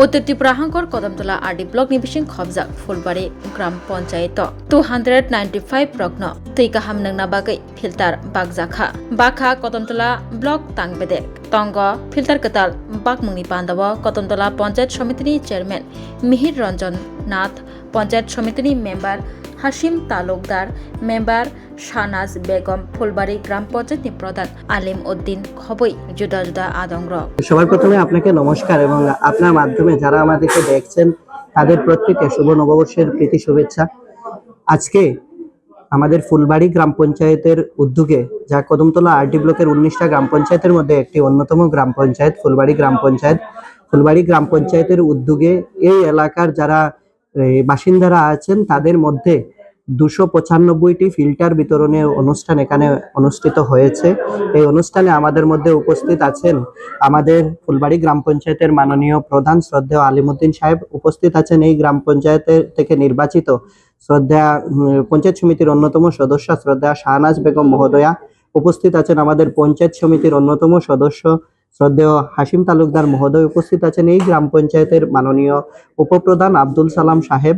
উত্তর ত্রিপুরা হাঙ্গর Kadamtala RD block নিবিসিং খবজাক ফুলবাড়ি গ্রাম পঞ্চায়েত 295 রগ্ন তৈকা হামনাংনা বাগৈ ফিল্টার বাগজাখা বাখা কদমতলা ব্লক তাংবেদেক তঙ্গ ফিল্টার কতাল বাগমুংনি বান্দাব কদমতলা পঞ্চায়েত সমিতিনি চেয়ারম্যান মিহির রঞ্জন নাথ পঞ্চায়েত সমিতিনি মেম্বার হাসিম তালুকদার মেম্বার শাহনাজ বেগম ফুলবাড়ি গ্রাম পঞ্চায়েত প্রধান আলিম উদ্দিন খবই জুদা জুদা আদংর। সবার প্রথমে আপনাকে নমস্কার এবং আপনার মাধ্যমে যারা আমাদেরকে দেখছেন তাদের প্রত্যেককে শুভ নববর্ষের প্রীতি শুভেচ্ছা। আজকে আমাদের ফুলবাড়ি গ্রাম পঞ্চায়েতের উদ্যোগে, যা কদমতলা আরডি ব্লকের 19টা গ্রাম পঞ্চায়েতের মধ্যে একটি অন্যতম গ্রাম পঞ্চায়েত ফুলবাড়ি গ্রাম পঞ্চায়েত, ফুলবাড়ি গ্রাম পঞ্চায়েতের উদ্যোগে এই এলাকার যারা বাসিন্দারা আছেন তাদের মধ্যে 295টি ফিল্টার বিতরণের অনুষ্ঠান এখানে অনুষ্ঠিত হয়েছে। এই অনুষ্ঠানে আমাদের মধ্যে উপস্থিত আছেন আমাদের ফুলবাড়ি গ্রাম পঞ্চায়েতের মাননীয় প্রধান শ্রদ্ধেয় আলিমউদ্দিন সাহেব, উপস্থিত আছেন এই গ্রাম পঞ্চায়েতের থেকে নির্বাচিত শ্রদ্ধা পঞ্চায়েত সমিতির অন্যতম সদস্য শ্রদ্ধা শাহনাজ বেগম মহোদয়া, উপস্থিত আছেন আমাদের পঞ্চায়েত সমিতির অন্যতম সদস্য শ্রদ্ধেয় হাসিম তালুকদার মহোদয়, উপস্থিত আছেন এই গ্রাম পঞ্চায়েতের মাননীয় উপপ্রধান আব্দুল সালাম সাহেব।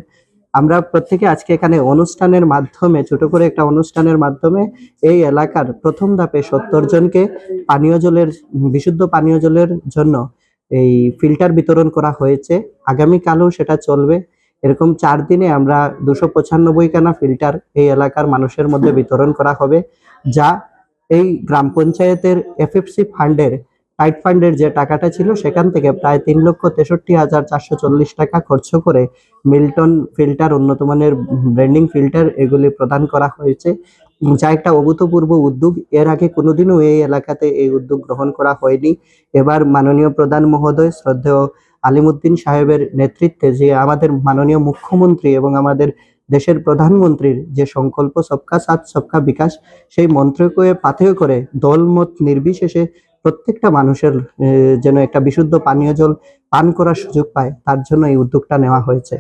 আমরা প্রত্যেকে আজকে এখানে অনুষ্ঠানের মাধ্যমে, ছোট করে একটা অনুষ্ঠানের মাধ্যমে এই এলাকার প্রথম ধাপে 70 জনকে বিশুদ্ধ পানীয় জলের জন্য এই ফিল্টার বিতরণ করা হয়েছে। আগামীকালও সেটা চলবে। এরকম 4 দিনে আমরা 295 খানা ফিল্টার এই এলাকার মানুষের মধ্যে বিতরণ করা হবে, যা এই গ্রাম পঞ্চায়েতের এফএফসি ফান্ডের টাইট ফান্ডের যে টাকাটা ছিল সেখান থেকে প্রায় 3,63,440 টাকা খরচ করে মিল্টন ফিল্টার, উন্নত মানের ব্র্যান্ডিং ফিল্টার এগুলি প্রদান করা হয়েছে, যা একটা অভূতপূর্ব উদ্যোগ। এর আগে কোনোদিনও এই এলাকাতে এই উদ্যোগ গ্রহণ করা হয়নি। এবার মাননীয় প্রধান মহোদয় শ্রদ্ধেয় আলিমউদ্দিন সাহেবের নেতৃত্বে, যে আমাদের মাননীয় মুখ্যমন্ত্রী এবং আমাদের দেশের প্রধানমন্ত্রীর যে সংকল্প সবকা সাথ সবকা বিকাশ, সেই মন্ত্রকে পাথেয় করে দলমত নির্বিশেষে প্রত্যেকটা মানুষের যেন একটা বিশুদ্ধ পানীয় জল পান করার সুযোগ পায়, তার জন্য এই উদ্যোগটা নেওয়া হয়েছে।